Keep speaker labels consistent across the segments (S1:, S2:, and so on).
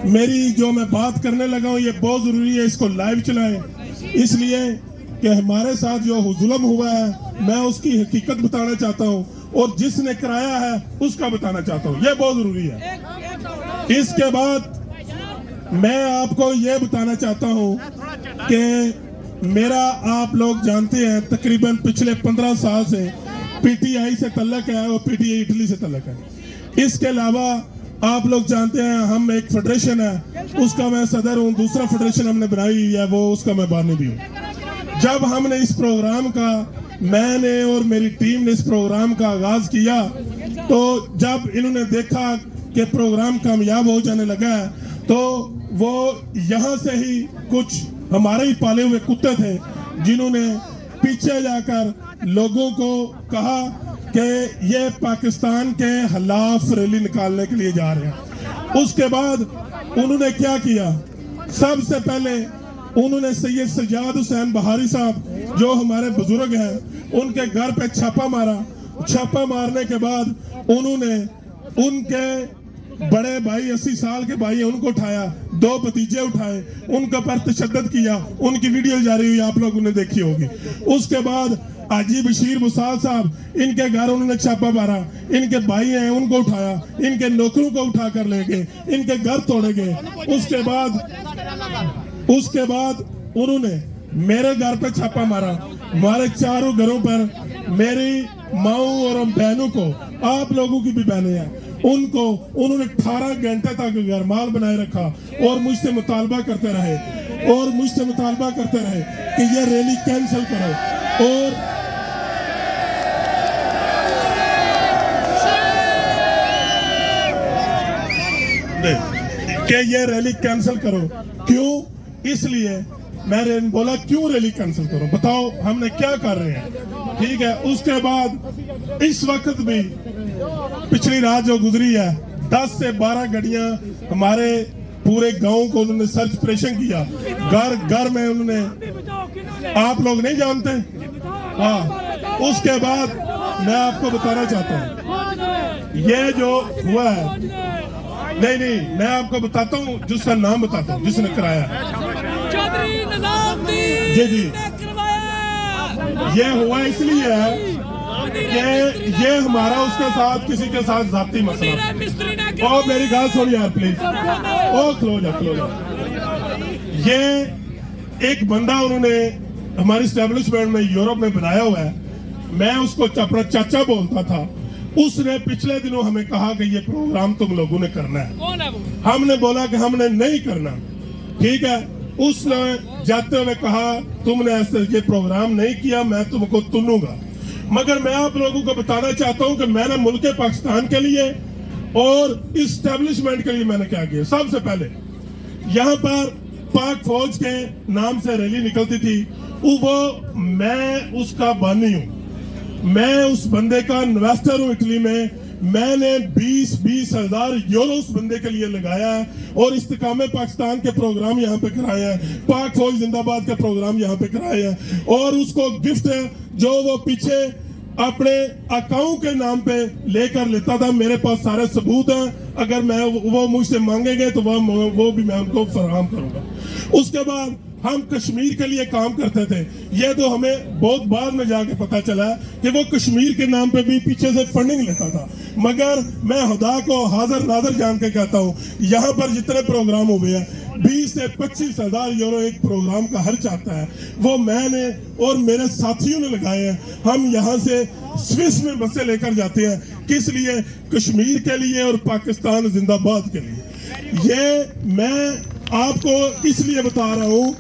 S1: मेरी जो मैं बात करने लगा हूँ ये बहुत जरूरी है, इसको लाइव चलाएं, इसलिए कि हमारे साथ जो जुल्म हुआ है मैं उसकी हकीकत बताना चाहता हूँ और जिसने कराया है उसका बताना चाहता हूँ, ये बहुत जरूरी है। इसके बाद मैं आपको ये बताना चाहता हूँ कि मेरा, आप लोग जानते हैं, तकरीबन पिछले 15 साल से पीटीआई से तल्लक है और पीटीआई इटली से तल्लक है। इसके अलावा आप लोग जानते हैं हम एक फेडरेशन है, उसका मैं सदर हूँ, दूसरा फेडरेशन हमने बनाई है वो उसका मैं बानी भी हूँ। जब हमने इस प्रोग्राम का, मैंने और मेरी टीम ने इस प्रोग्राम का आगाज किया, तो जब इन्होंने देखा कि प्रोग्राम कामयाब हो जाने लगा तो वो यहाँ से ही कुछ हमारे ही पाले हुए कुत्ते थे जिन्होंने पीछे जाकर लोगों को कहा कि ये पाकिस्तान के खिलाफ रैली निकालने के लिए जा रहे हैं। उसके बाद उन्होंने क्या किया, सबसे पहले उन्होंने सैयद सज्जाद हुसैन बहारी साहब जो हमारे बुजुर्ग हैं उनके घर पे छापा मारा। छापा मारने के बाद उन्होंने उनके बड़े भाई 80 साल के भाई उनको उठाया, 2 भतीजे उठाए, उनके पर तशद्दुद किया, उनकी वीडियो जारी हुई, आप लोगों ने देखी होगी। उसके बाद हाजी बशीर मुसाल साहब, इनके घर उन्होंने छापा मारा, इनके भाई हैं उनको उठाया, इनके नौकरों को उठा कर ले गए, इनके घर तोड़े गए। उसके बाद उन्होंने मेरे घर पे छापा मारा, हमारे चारों घरों पर, मेरी माओ और बहनों को, आप लोगों की भी बहनें हैं, उनको उन्होंने 18 घंटे तक गरमाल बनाए रखा और मुझसे मुतालबा करते रहे कि ये रैली कैंसिल करो और कि ये रैली कैंसिल करो। क्यों? इसलिए मैंने बोला क्यों रैली कैंसिल करो, बताओ हमने क्या कर रहे हैं, ठीक है। उसके बाद इस वक्त भी पिछली रात जो गुजरी है 10 से 12 गाड़ियां हमारे पूरे गांव को उन्होंने सर्च ऑपरेशन किया, घर घर में उन्होंने, आप लोग नहीं जानते। हाँ, उसके बाद मैं आपको बताना चाहता हूँ ये जो हुआ है, नहीं मैं आपको बताता हूँ, जिसका नाम बताता हूँ जिसने कराया जी। ये हुआ इसलिए है कि ये हमारा उसके साथ किसी के साथ जाती मसला। और मेरी बात सुन यार प्लीज, ओ क्लोज ये एक बंदा उन्होंने हमारी स्टैब्लिशमेंट में यूरोप में बनाया हुआ है, मैं उसको अपना चाचा बोलता था। उसने पिछले दिनों हमें कहा कि ये प्रोग्राम तुम लोगों ने करना है। हमने बोला कि हमने नहीं करना, ठीक है। उसने जाते हुए कहा तुमने ऐसे ये प्रोग्राम नहीं किया, मैं तुमको तुनूंगा। मगर मैं आप लोगों को बताना चाहता हूं कि मैंने मुल्क पाकिस्तान के लिए और इस्टेब्लिशमेंट के लिए मैंने क्या किया। सबसे पहले यहाँ पर पाक फौज के नाम से रैली निकलती थी, वो मैं उसका बानी हूं, मैं उस बंदे का इन्वेस्टर हूं इटली में। मैंने 20 हजार यूरो उस बंदे के लिए लगाया है और इस्तिकामे पाकिस्तान के प्रोग्राम यहाँ पे कराए हैं, पाक फौज जिंदाबाद के प्रोग्राम यहाँ पे कराए हैं। और उसको गिफ्ट जो वो पीछे अपने अकाउंट के नाम पे लेकर लेता था, मेरे पास सारे सबूत हैं, अगर मैं वो मुझसे मांगेंगे तो वो भी मैं उनको फराहम करूंगा। उसके बाद हम कश्मीर के लिए काम करते थे, ये तो हमें बहुत बाद में जाके पता चला कि वो कश्मीर के नाम पे भी पीछे से फंडिंग लेता था। मगर मैं खुदा को हाजिर नाजर जान के कहता हूँ, यहाँ पर जितने प्रोग्राम हुए हैं 20 से 25 हजार यूरो एक प्रोग्राम का खर्च आता है, वो मैंने और मेरे साथियों ने लगाए हैं। हम यहाँ से स्विस में बसें लेकर जाते हैं, किस लिए? कश्मीर के लिए और पाकिस्तान जिंदाबाद के लिए। ये मैं आपको इसलिए बता रहा हूँ,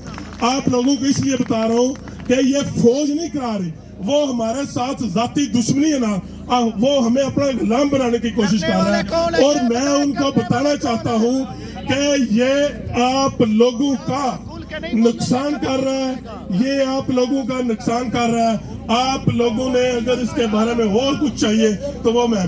S1: आप लोगों को इसलिए बता रहा हूँ कि ये फौज नहीं करा रही, वो हमारे साथ जाती दुश्मनी है ना, वो हमें अपना गुलाम बनाने की कोशिश कर रहा है। और मैं उनको बताना चाहता हूँ कि ये आप लोगों का नुकसान कर रहा है, ये आप लोगों का नुकसान कर रहा है। आप लोगों ने अगर इसके बारे में और कुछ चाहिए तो वो मैं,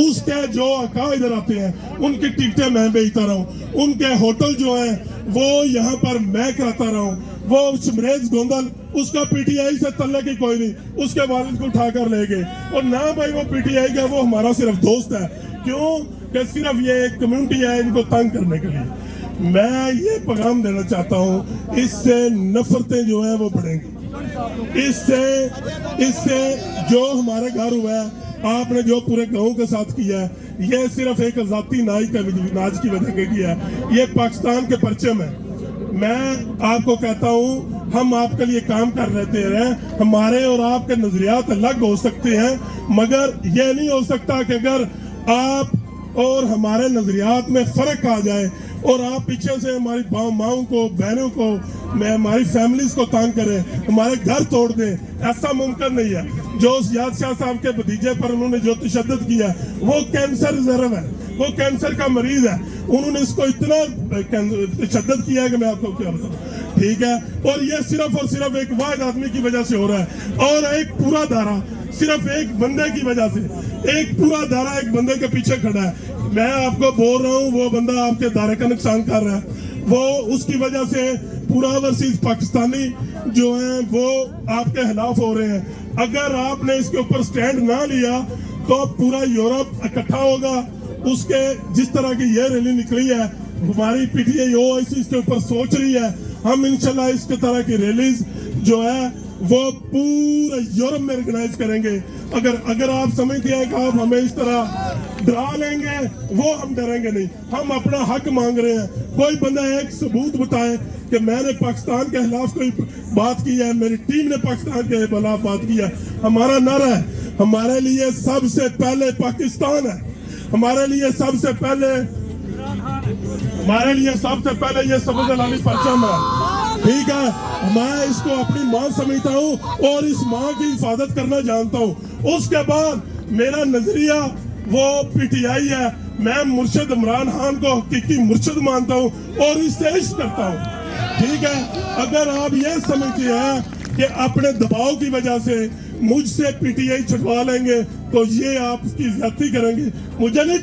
S1: उसके जो अका इधर आते हैं उनकी टिकटें मैं बेचता रहा हूँ, उनके होटल जो है वो यहाँ पर मैं कराता रहा हूँ। वो शमरेज गोंदल, उसका पीटीआई से तल्लक ही कोई नहीं, उसके वालिद को उठाकर ले गए। और ना भाई वो पीटीआई का, वो हमारा सिर्फ दोस्त है। क्यों? कि सिर्फ ये एक कम्युनिटी है इनको तंग करने के लिए। मैं ये पैगाम देना चाहता हूँ, इससे नफरतें जो है वो बढ़ेंगी। इससे जो हमारे घर हुआ है, आपने जो पूरे गांव के साथ किया है, ये सिर्फ एक जाती नाज की वजह से किया है। ये पाकिस्तान के परचम है। मैं आपको कहता हूँ, हम आपके लिए काम कर रहे हैं। हमारे और आपके नजरियात अलग हो सकते हैं, मगर ये नहीं हो सकता कि अगर आप और हमारे नजरियात में फर्क आ जाए और आप पीछे से हमारी माओं को, बहनों को, हमारी फैमिलीज को तंग करें, हमारे घर तोड़ दें। ऐसा मुमकिन नहीं है। जो याद शाह साहब के भतीजे पर उन्होंने जो तशद्दुद किया, वो कैंसर रिजर्व है, वो कैंसर का मरीज है। उन्होंने इसको इतना तशद्दुद किया है कि मैं आपको क्या बताऊं, ठीक है। और ये सिर्फ और सिर्फ एक वाहिद आदमी की वजह से हो रहा है, और एक पूरा दायरा सिर्फ एक बंदे की वजह से, एक पूरा दायरा एक बंदे के पीछे खड़ा है। मैं आपको बोल रहा हूँ, वो बंदा आपके दायरे का नुकसान कर रहा है। वो उसकी वजह से पूरा ओवरसीज पाकिस्तानी जो है वो आपके खिलाफ हो रहे हैं। अगर आपने इसके ऊपर स्टैंड ना लिया तो पूरा यूरोप इकट्ठा होगा। उसके जिस तरह की ये रैली निकली है, हमारी पीटीआई ओवैसी इसके ऊपर सोच रही है। हम इंशाल्लाह इसके तरह की रैलीज जो है वो पूरे यूरोप में ऑर्गेनाइज करेंगे। अगर आप समझते हैं कि आप हमें इस तरह डरा लेंगे, वो हम डरेंगे नहीं। हम अपना हक मांग रहे हैं। कोई बंदा एक सबूत बताए कि मैंने पाकिस्तान के खिलाफ कोई बात की है, मेरी टीम ने पाकिस्तान के खिलाफ बात की है। हमारा नारा है, हमारे लिए सबसे पहले पाकिस्तान है। हमारे लिए सबसे पहले ये सबज लाली परचम है, ठीक है। मैं इसको अपनी मां समझता हूँ और इस मां की हिफाजत करना जानता हूँ। उसके बाद मेरा नजरिया वो पीटीआई है। मैं मुर्शिद इमरान खान को हकीकी मुर्शिद मानता हूँ और इससे इश्क करता हूँ, ठीक है। अगर आप ये समझते हैं कि अपने दबाव की वजह से मुझसे पीटीआई छुड़वा लेंगे तो ये आप उसकी ज्यादती करेंगे। मुझे नहीं